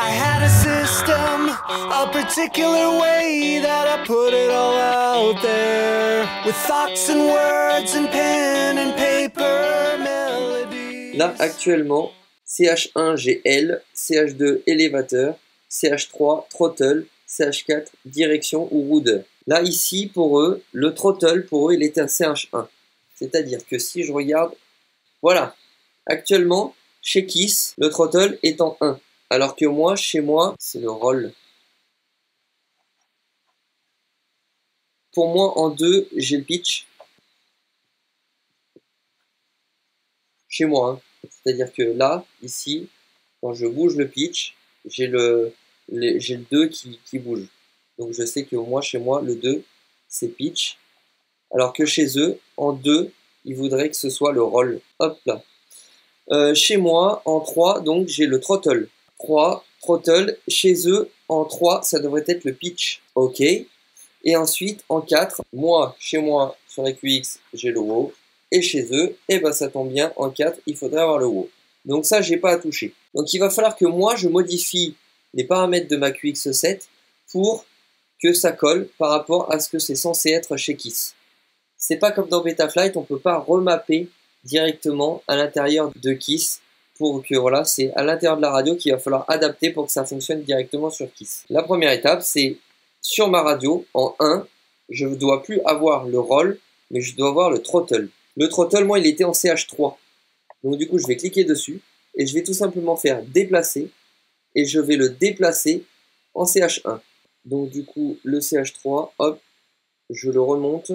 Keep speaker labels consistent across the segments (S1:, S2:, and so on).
S1: I had a system, a particular way that I put it all out there, with thoughts and words and pen and paper melodies.
S2: Là, actuellement, CH1, j'ai L, CH2, élévateur, CH3, throttle, CH4, direction ou rudder. Là, ici, pour eux, le throttle, pour eux, il était à CH1. C'est-à-dire que si je regarde, voilà, actuellement, chez Kiss, le throttle est en 1. Alors que moi, chez moi, c'est le roll. Pour moi, en 2, j'ai le pitch. Chez moi, hein. C'est-à-dire que là, ici, quand je bouge le pitch, j'ai le 2 qui bouge. Donc je sais que moi, chez moi, le 2, c'est pitch. Alors que chez eux, en 2, ils voudraient que ce soit le roll. Hop là. Chez moi, en 3, donc j'ai le throttle. 3, throttle. Chez eux, en 3, ça devrait être le pitch. Ok. Et ensuite, en 4, moi, chez moi, sur EQX, j'ai le wow. Et chez eux, eh ben, ça tombe bien, en 4, il faudrait avoir le wow. Donc ça, j'ai pas à toucher. Donc il va falloir que moi, je modifie les paramètres de ma QX7 pour que ça colle par rapport à ce que c'est censé être chez Kiss. C'est pas comme dans Betaflight, on peut pas remapper directement à l'intérieur de Kiss pour que voilà, c'est à l'intérieur de la radio qu'il va falloir adapter pour que ça fonctionne directement sur Kiss. La première étape, c'est sur ma radio, en 1, je ne dois plus avoir le roll, mais je dois avoir le throttle. Le throttle, moi, il était en CH3. Donc du coup, je vais cliquer dessus et je vais tout simplement faire déplacer et je vais le déplacer en CH1. Donc du coup, le CH3, hop, je le remonte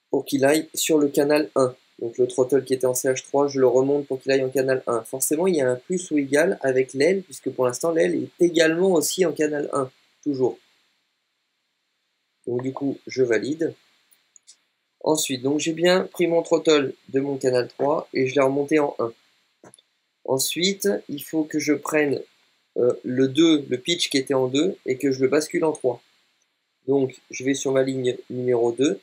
S2: pour qu'il aille sur le canal 1. Donc le throttle qui était en CH3, je le remonte pour qu'il aille en canal 1. Forcément, il y a un plus ou égal avec l'aile, puisque pour l'instant, l'aile est également aussi en canal 1, toujours. Donc du coup, je valide. Ensuite, donc j'ai bien pris mon throttle de mon canal 3 et je l'ai remonté en 1. Ensuite, il faut que je prenne le 2, le pitch qui était en 2, et que je le bascule en 3. Donc, je vais sur ma ligne numéro 2.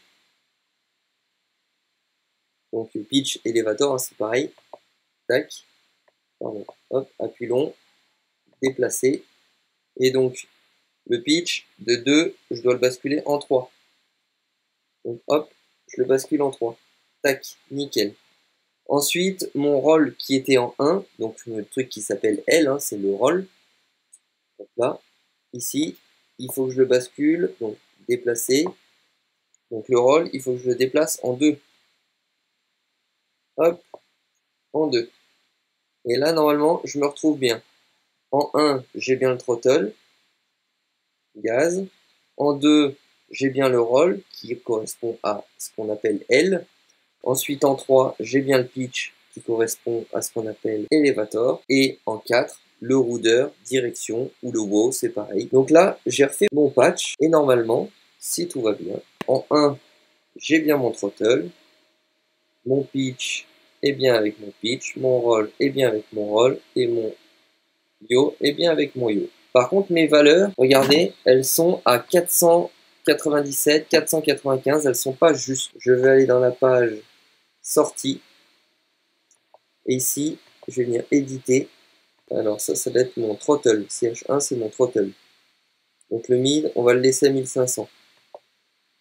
S2: Donc, pitch, elevator, hein, c'est pareil. Tac. Pardon. Hop, appui long. Déplacer. Et donc, le pitch de 2, je dois le basculer en 3. Donc, hop, je le bascule en 3. Tac, nickel. Ensuite, mon roll qui était en 1, donc le truc qui s'appelle L, hein, c'est le roll. Donc là, ici, il faut que je le bascule, donc déplacer. Donc le roll, il faut que je le déplace en 2. Hop, en 2. Et là, normalement, je me retrouve bien. En 1, j'ai bien le throttle, gaz. En 2, j'ai bien le roll, qui correspond à ce qu'on appelle L. Ensuite, en 3, j'ai bien le pitch, qui correspond à ce qu'on appelle elevator. Et en 4, le rudder, direction, ou le wow, c'est pareil. Donc là, j'ai refait mon patch, et normalement, si tout va bien, en 1, j'ai bien mon throttle, mon pitch est bien avec mon pitch, mon roll est bien avec mon roll, et mon yo est bien avec mon yo. Par contre, mes valeurs, regardez, elles sont à 497, 495, elles sont pas justes. Je vais aller dans la page sortie, et ici, je vais venir éditer. Alors ça va être mon throttle, CH1 c'est mon throttle. Donc le mid, on va le laisser à 1500.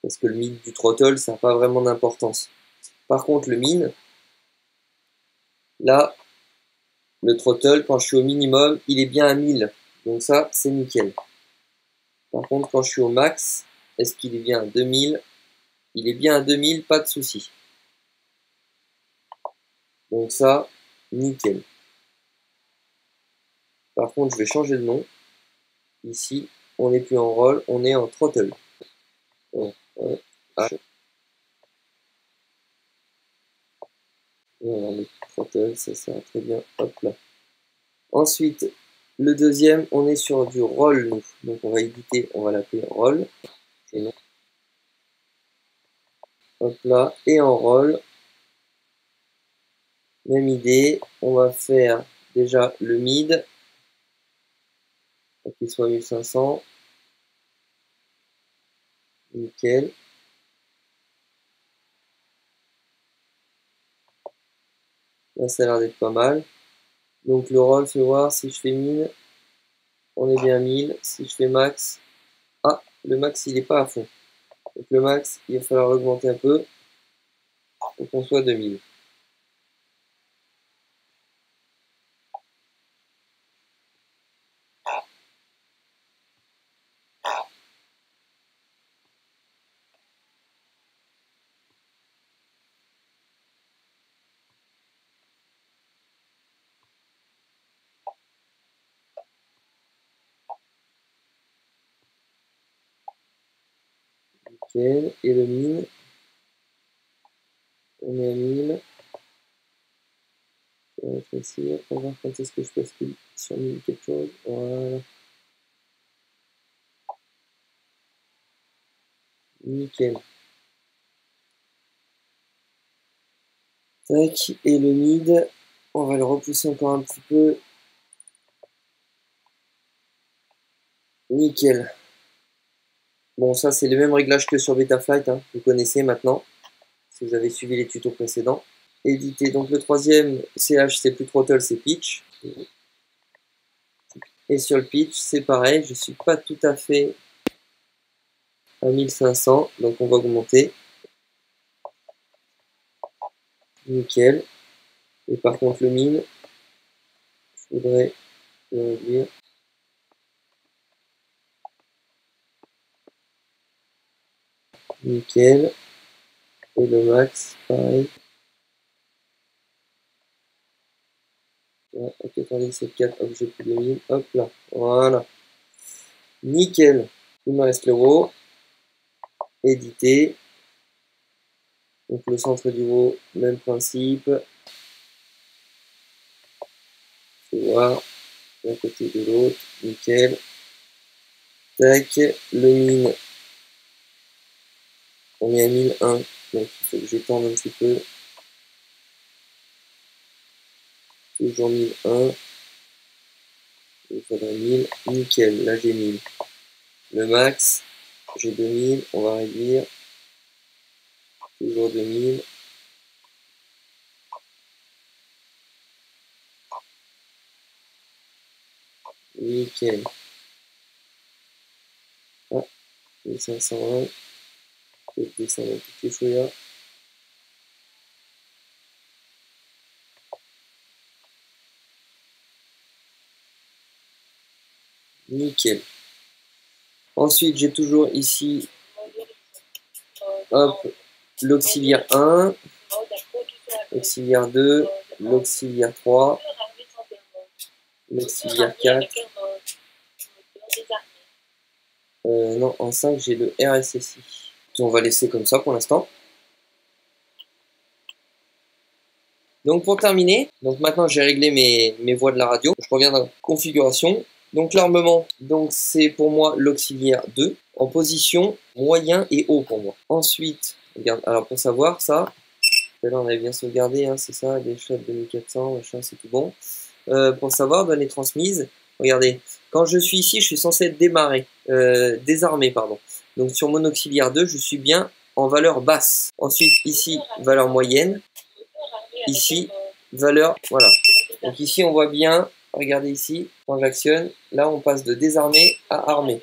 S2: Parce que le mid du throttle, ça n'a pas vraiment d'importance. Par contre le min, là, le throttle, quand je suis au minimum, il est bien à 1000. Donc ça, c'est nickel. Par contre, quand je suis au max, est-ce qu'il est bien à 2000? Il est bien à 2000, pas de souci. Donc ça, nickel. Par contre, je vais changer de nom. Ici, on n'est plus en roll, on est en throttle. Voilà, le throttle, ça sert très bien. Hop là. Ensuite, le deuxième, on est sur du roll, nous. Donc on va éditer, on va l'appeler roll. Hop là, et en roll, même idée, on va faire déjà le mid, pour qu'il soit 1500. Nickel. Là, ça a l'air d'être pas mal. Donc le roll, fais voir si je fais min, on est bien à 1000. Si je fais max, ah, le max il n'est pas à fond. Donc le max, il va falloir l'augmenter un peu pour qu'on soit 2000. Nickel. Et le min, on est à 1000. Je vais rétrécir pour voir quand est-ce que je bascule sur 1000 quelque chose. Voilà. Nickel. Tac. Et le mid, on va le repousser encore un petit peu. Nickel. Bon, ça, c'est les mêmes réglages que sur Betaflight, hein. Vous connaissez maintenant, si vous avez suivi les tutos précédents. Éditer. Donc, le troisième, CH, c'est plus throttle, c'est pitch. Et sur le pitch, c'est pareil. Je ne suis pas tout à fait à 1500, donc on va augmenter. Nickel. Et par contre, le min, je voudrais le réduire. Nickel. Et le max, pareil. Ouais, ok, attendez, c'est 4, hop, j'ai plus de 1000, hop là, voilà. Nickel. Il me reste le RAW. Éditer. Donc le centre du RAW, même principe. Faut voir d'un côté de l'autre. Nickel. Tac. Le min. On est à 1001. Donc il faut que j'étende un petit peu. Toujours 1001. Il faudrait 1000. Nickel. Là j'ai 1000. Le max. J'ai 2000. On va réduire. Toujours 2000. Nickel. Ah, 1501. Je vais descendre un petit peu chouïa. Nickel. Ensuite, j'ai toujours ici hop, l'auxiliaire 1, l'auxiliaire 2, l'auxiliaire 3, l'auxiliaire 4. Non, en 5, j'ai le RSSI. On va laisser comme ça pour l'instant. Donc pour terminer, donc maintenant j'ai réglé mes voix de la radio. Je reviens dans la configuration. Donc l'armement, donc c'est pour moi l'auxiliaire 2 en position moyen et haut pour moi. Ensuite, regarde, alors pour savoir ça, là on avait bien sauvegardé, hein, c'est ça, des shots 2400, machin, c'est tout bon. Pour savoir, données transmises, regardez, quand je suis ici, je suis censé être désarmé, pardon. Donc sur mon auxiliaire 2, je suis bien en valeur basse. Ensuite ici, valeur moyenne. Ici, valeur, voilà. Donc ici, on voit bien, regardez ici, quand j'actionne, là, on passe de désarmé à armé.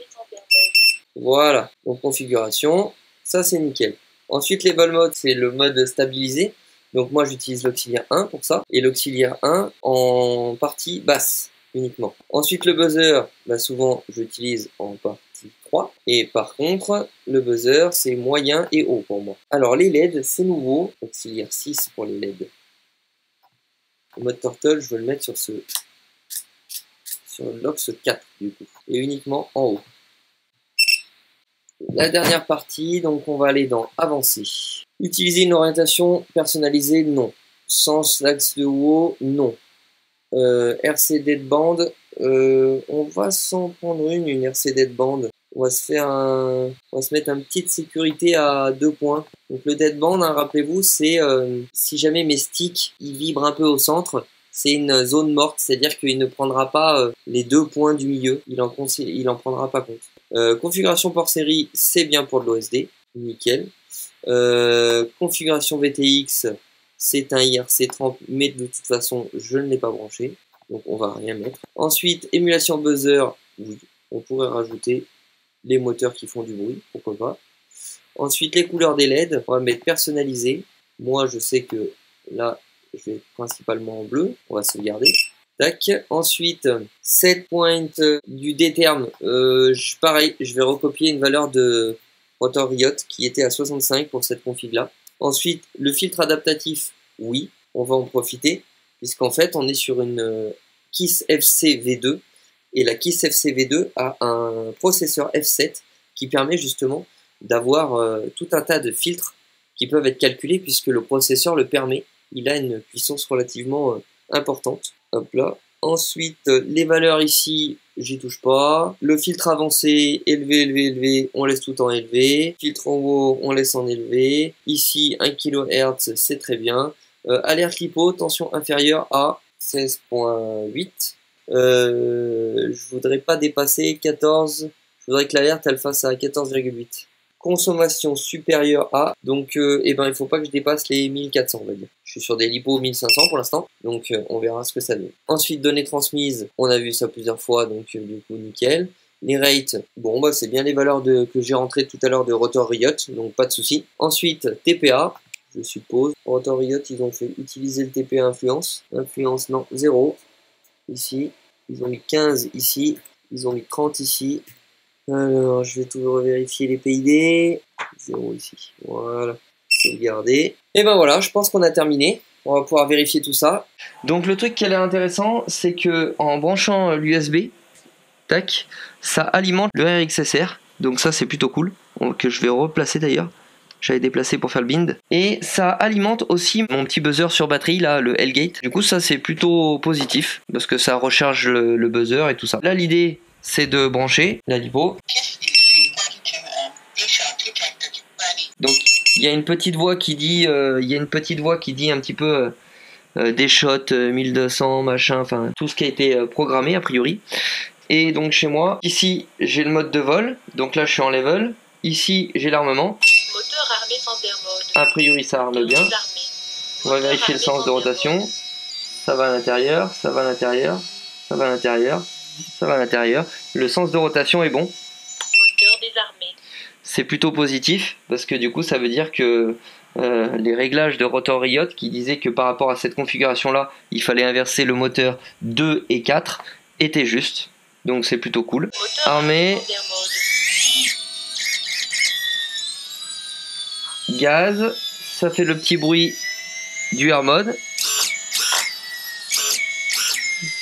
S2: Voilà, donc configuration, ça c'est nickel. Ensuite, les vol modes, c'est le mode stabilisé. Donc moi, j'utilise l'auxiliaire 1 pour ça, et l'auxiliaire 1 en partie basse uniquement. Ensuite, le buzzer, bah, souvent, j'utilise en partie 3. Et par contre, le buzzer, c'est moyen et haut pour moi. Alors, les LED, c'est nouveau, auxiliaire 6 pour les LED. Le mode Turtle, je veux le mettre sur l'Ox 4 du coup, et uniquement en haut. La dernière partie, donc on va aller dans Avancer. Utiliser une orientation personnalisée, non. Sens l'axe de haut, non. RC Deadband, on va s'en prendre une RC Deadband. On va se mettre une petite sécurité à 2 points. Donc le deadband, hein, rappelez-vous, c'est si jamais mes sticks ils vibrent un peu au centre, c'est une zone morte, c'est-à-dire qu'il ne prendra pas les 2 points du milieu, il en prendra pas compte. Configuration port série, c'est bien pour de l'OSD, nickel. Configuration VTX, c'est un IRC30, mais de toute façon, je ne l'ai pas branché. donc on va rien mettre. Ensuite, émulation buzzer, oui, on pourrait rajouter les moteurs qui font du bruit, pourquoi pas. Ensuite, les couleurs des LED, on va mettre personnalisé. Moi, je sais que là, je vais principalement en bleu, on va sauvegarder. Tac. Ensuite, set point du D-term, pareil, je vais recopier une valeur de Rotor Riot qui était à 65 pour cette config là. Ensuite, le filtre adaptatif, oui, on va en profiter, puisqu'en fait, on est sur une KISS FC V2, et la KISS FC V2 a un processeur F7 qui permet justement d'avoir tout un tas de filtres qui peuvent être calculés, puisque le processeur le permet, il a une puissance relativement importante. Hop là. Ensuite, les valeurs ici, j'y touche pas. Le filtre avancé, élevé, élevé, élevé, on laisse tout en élevé. Filtre en haut, on laisse en élevé. Ici, 1 kHz, c'est très bien. Alerte lipo, tension inférieure à 16.8. Je voudrais pas dépasser 14. Je voudrais que l'alerte, elle fasse à 14,8. Consommation supérieure à, donc eh ben, il faut pas que je dépasse les 1400, on va dire. Je suis sur des lipos 1500 pour l'instant, donc on verra ce que ça donne. Ensuite, données transmises, on a vu ça plusieurs fois, donc du coup nickel. Les rates, bon bah c'est bien les valeurs que j'ai rentrées tout à l'heure de Rotor Riot, donc pas de souci. Ensuite, TPA, je suppose. Rotor Riot, ils ont fait utiliser le TPA influence. Influence, non, 0. Ici, ils ont mis 15 ici, ils ont mis 30 ici. Alors, je vais tout revérifier les PID. 0 ici. Voilà. Sauvegarder. Et ben voilà, je pense qu'on a terminé. On va pouvoir vérifier tout ça. Donc le truc qui a l'air intéressant, c'est que en branchant l'USB, tac, ça alimente le RxSR. Donc ça c'est plutôt cool. Que je vais replacer d'ailleurs. J'avais déplacé pour faire le bind. Et ça alimente aussi mon petit buzzer sur batterie, là, le Hellgate. Du coup, ça c'est plutôt positif, parce que ça recharge le buzzer et tout ça. Là, l'idée, c'est de brancher la lipo. Donc, il y a une petite voix qui dit, un petit peu des shots 1200, machin, enfin, tout ce qui a été programmé, a priori. Et donc, chez moi, ici, j'ai le mode de vol. Donc là, je suis en level. Ici, j'ai l'armement.
S3: Moteur armé sans air mode.
S2: A priori, ça arme bien. On va vérifier le sens de rotation. Ça va à l'intérieur, ça va à l'intérieur, ça va à l'intérieur, ça va à l'intérieur. Le sens de rotation est bon.
S3: Moteur désarmé.
S2: C'est plutôt positif, parce que du coup, ça veut dire que les réglages de Rotor Riot qui disaient que par rapport à cette configuration-là, il fallait inverser le moteur 2 et 4, étaient justes. Donc c'est plutôt cool.
S3: Moteur
S2: Armé.
S3: sans air mode.
S2: Gaz, ça fait le petit bruit du air mode.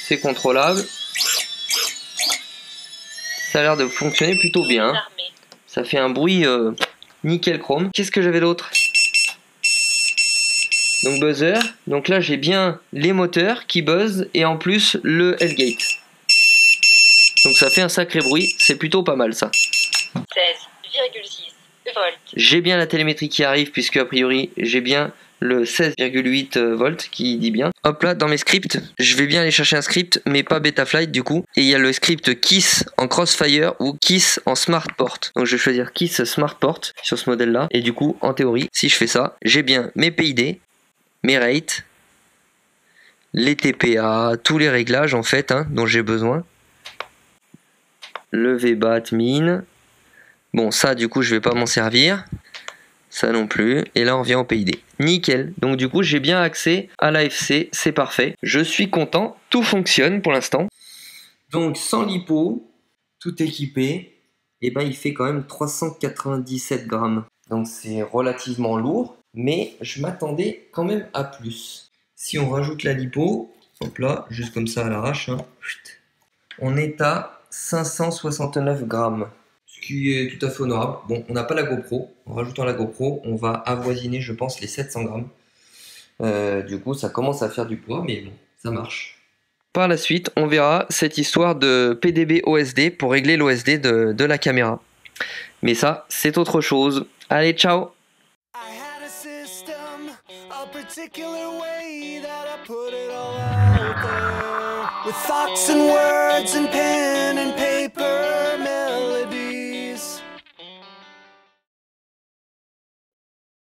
S2: C'est contrôlable. Ça a l'air de fonctionner plutôt bien.
S3: Désarmé.
S2: Ça fait un bruit nickel chrome. Qu'est-ce que j'avais d'autre? Donc buzzer. Donc là j'ai bien les moteurs qui buzzent et en plus le Hellgate. Donc ça fait un sacré bruit. C'est plutôt pas mal ça.
S3: 16,6 volts.
S2: J'ai bien la télémétrie qui arrive puisque a priori j'ai bien le 16,8 volts qui dit bien. Hop là, dans mes scripts, je vais bien aller chercher un script mais pas Betaflight du coup. Et il y a le script KISS en Crossfire ou KISS en SmartPort. Donc je vais choisir KISS SmartPort sur ce modèle là. Et du coup, en théorie, si je fais ça, j'ai bien mes PID, mes rates, les TPA, tous les réglages en fait dont j'ai besoin. Le VBAT min. Bon, ça, du coup, je vais pas m'en servir. Ça non plus. Et là, on revient au PID. Nickel. Donc, du coup, j'ai bien accès à l'AFC. C'est parfait. Je suis content. Tout fonctionne pour l'instant. Donc, sans lipo, tout équipé, et ben, il fait quand même 397 grammes. Donc, c'est relativement lourd. Mais je m'attendais quand même à plus. Si on rajoute la lipo, hop là, juste comme ça à l'arrache, on est à 569 grammes. Ce qui est tout à fait honorable. Bon, on n'a pas la GoPro. En rajoutant la GoPro, on va avoisiner, je pense, les 700 grammes. Du coup, ça commence à faire du poids, mais bon, ça marche. Par la suite, on verra cette histoire de PDB OSD pour régler l'OSD de la caméra. Mais ça, c'est autre chose. Allez, ciao!
S1: I had a system, a particular way that I put it all out there. With thoughts and words and pen and paper.